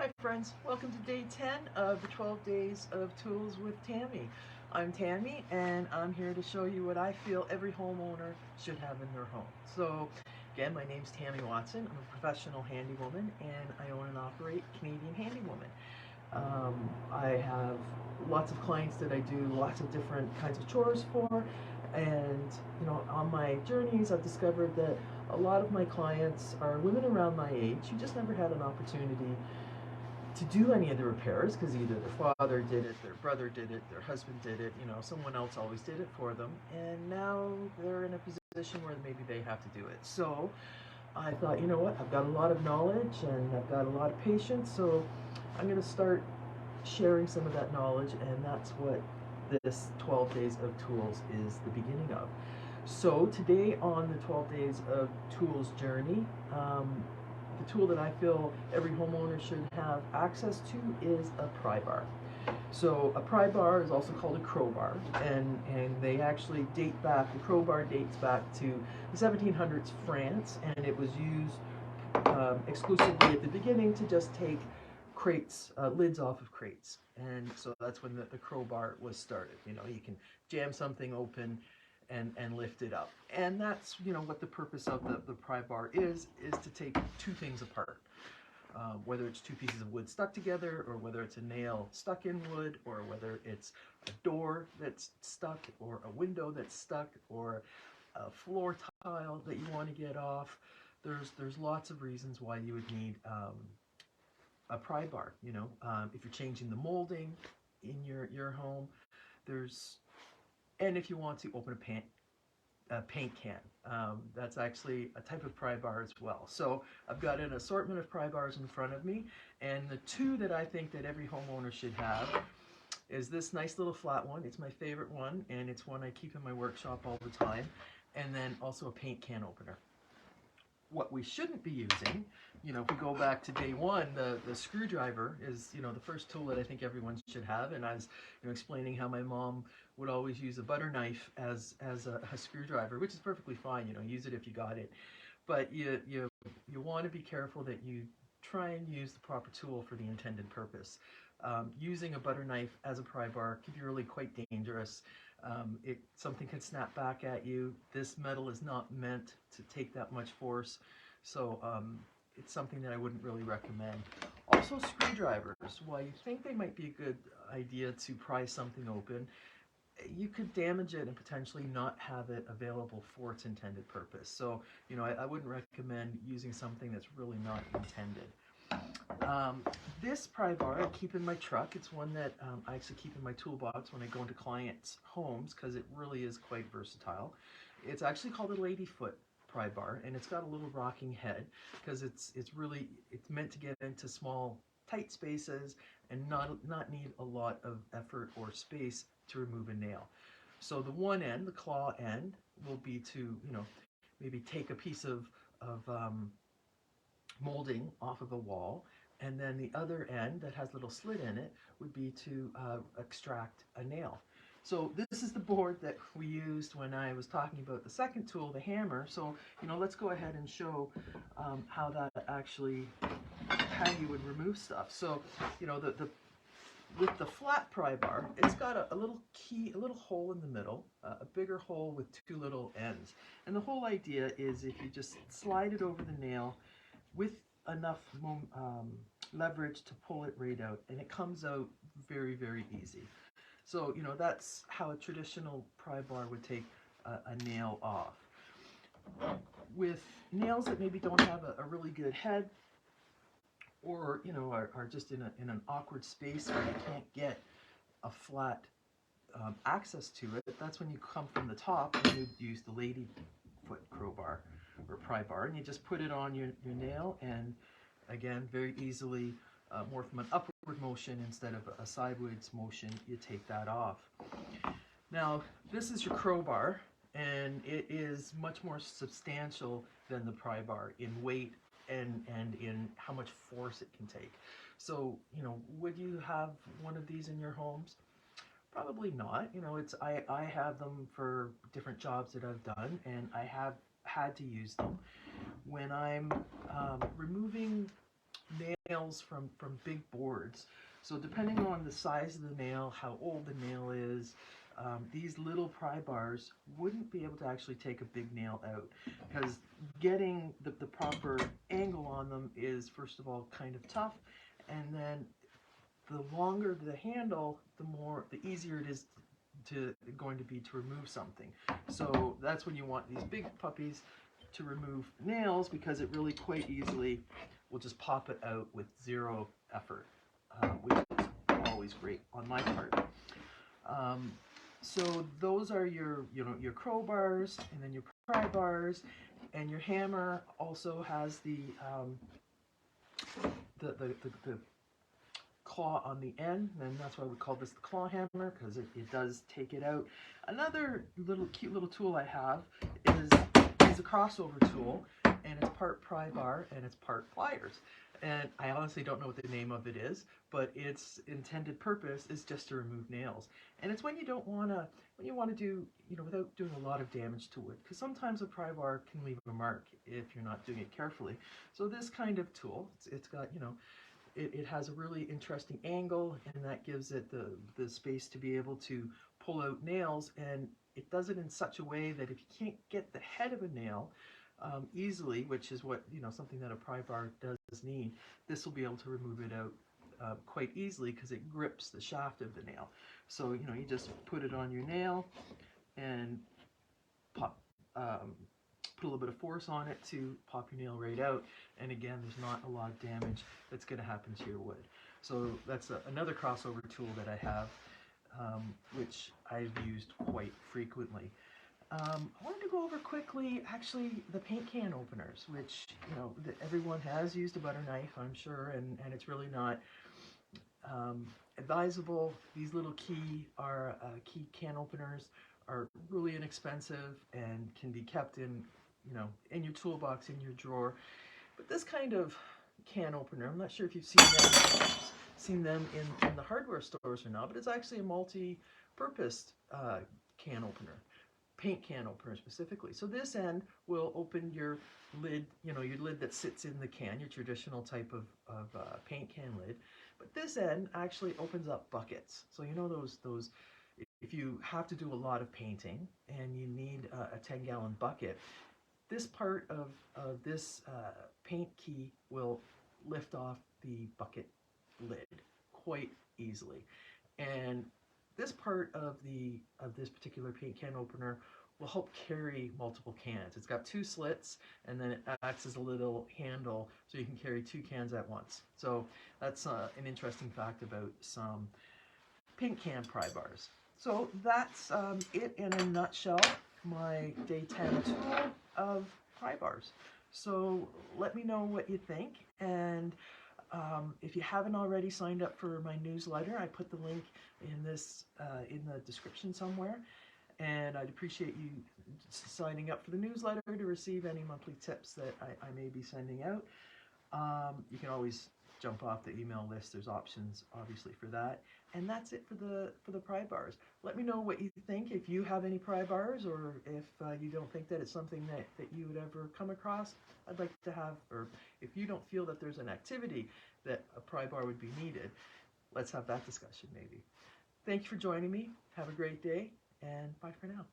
Hi friends, welcome to day 10 of the 12 days of tools with Tammy. I'm Tammy and I'm here to show you what I feel every homeowner should have in their home. So again, my name's Tammy Watson. I'm a professional handywoman and I own and operate Canadian Handywoman. I have lots of clients that I do lots of different kinds of chores for, and on my journeys I've discovered that a lot of my clients are women around my age who just never had an opportunity to do any of the repairs because either their father did it, their brother did it, their husband did it, someone else always did it for them, and now they're in a position where maybe they have to do it. So I thought, you know what, I've got a lot of knowledge and I've got a lot of patience, so I'm going to start sharing some of that knowledge, and that's what this 12 days of tools is the beginning of. So today on the 12 days of tools journey, the tool that I feel every homeowner should have access to is a pry bar. So a pry bar is also called a crowbar, and they actually date back, the crowbar dates back to the 1700s France, and it was used exclusively at the beginning to just take crates, lids off of crates. And so that's when the crowbar was started. You can jam something open and lift it up. And that's, what the purpose of the pry bar is to take two things apart. Whether it's two pieces of wood stuck together, or whether it's a nail stuck in wood, or whether it's a door that's stuck, or a window that's stuck, or a floor tile that you want to get off. There's lots of reasons why you would need a pry bar. If you're changing the molding in your home, there's and if you want to open a paint can. That's actually a type of pry bar as well. So I've got an assortment of pry bars in front of me, and the two that I think that every homeowner should have is this nice little flat one. It's my favorite one, and it's one I keep in my workshop all the time, and then also a paint can opener. What we shouldn't be using, if we go back to day one, the screwdriver is, the first tool that I think everyone should have. And I was, explaining how my mom would always use a butter knife as a screwdriver, which is perfectly fine. Use it if you got it, but you want to be careful that you try and use the proper tool for the intended purpose. Using a butter knife as a pry bar can be really quite dangerous. Something can snap back at you. This metal is not meant to take that much force, so it's something that I wouldn't really recommend. Also, screwdrivers, while you think they might be a good idea to pry something open, you could damage it and potentially not have it available for its intended purpose. So, I wouldn't recommend using something that's really not intended. This pry bar I keep in my truck. It's one that I actually keep in my toolbox when I go into clients' homes because it really is quite versatile. It's actually called a Ladyfoot pry bar, and it's got a little rocking head because it's meant to get into small tight spaces and not need a lot of effort or space to remove a nail. So the one end, the claw end, will be to maybe take a piece of molding off of a wall, and then the other end that has a little slit in it would be to extract a nail. So this is the board that we used when I was talking about the second tool, the hammer. So let's go ahead and show how that actually, how you would remove stuff. So the with the flat pry bar, it's got a little key, a little hole in the middle, a bigger hole with two little ends. And the whole idea is if you just slide it over the nail with enough leverage to pull it right out, and it comes out very, very easy. So, that's how a traditional pry bar would take a nail off. With nails that maybe don't have a really good head, or are just in an awkward space where you can't get a flat access to it, that's when you come from the top and you use the Ladyfoot crowbar or pry bar, and you just put it on your nail, and again, very easily, more from an upward motion instead of a sideways motion, you take that off. Now, this is your crowbar, and it is much more substantial than the pry bar in weight and in how much force it can take. So, would you have one of these in your homes? Probably not. I have them for different jobs that I've done, and I have had to use them when I'm removing nails from big boards. So depending on the size of the nail, how old the nail is, these little pry bars wouldn't be able to actually take a big nail out, because getting the proper angle on them is, first of all, kind of tough, and then the longer the handle, the easier it is going to be to remove something. So that's when you want these big puppies to remove nails, because it really quite easily will just pop it out with zero effort, which is always great on my part. So those are your crowbars, and then your pry bars, and your hammer also has the claw on the end, and that's why we call this the claw hammer, because it does take it out. Another cute little tool I have is a crossover tool, and it's part pry bar and it's part pliers. And I honestly don't know what the name of it is, but its intended purpose is just to remove nails. And it's when you want to do, without doing a lot of damage to wood, because sometimes a pry bar can leave a mark if you're not doing it carefully. So this kind of tool, it's got, it has a really interesting angle, and that gives it the space to be able to pull out nails, and it does it in such a way that if you can't get the head of a nail easily, which is what something that a pry bar does need, this will be able to remove it out quite easily, because it grips the shaft of the nail. So you just put it on your nail and pop, put a little bit of force on it to pop your nail right out, and again, there's not a lot of damage that's going to happen to your wood. So that's another crossover tool that I have, which I've used quite frequently. I wanted to go over quickly, actually, the paint can openers, which everyone has used a butter knife, I'm sure, and it's really not advisable. These little key can openers are really inexpensive and can be kept in your toolbox, in your drawer. But this kind of can opener, I'm not sure if you've seen them in the hardware stores or not, but it's actually a multi-purpose can opener. Paint can opener specifically. So this end will open your lid, your lid that sits in the can, your traditional type of paint can lid. But this end actually opens up buckets. So those, if you have to do a lot of painting and you need a 10-gallon bucket, this part of this paint key will lift off the bucket lid quite easily. And this part of this particular paint can opener will help carry multiple cans. It's got 2 slits, and then it acts as a little handle so you can carry 2 cans at once. So that's an interesting fact about some paint can pry bars. So that's it in a nutshell, my day 10 tool of pry bars. So let me know what you think, and if you haven't already signed up for my newsletter, I put the link in the description somewhere, and I'd appreciate you signing up for the newsletter to receive any monthly tips that I may be sending out. You can always jump off the email list. There's options obviously for that. And that's it for the pry bars. Let me know what you think, if you have any pry bars, or if you don't think that it's something that you would ever come across. I'd like to have, or if you don't feel that there's an activity that a pry bar would be needed, let's have that discussion maybe. Thank you for joining me. Have a great day, and bye for now.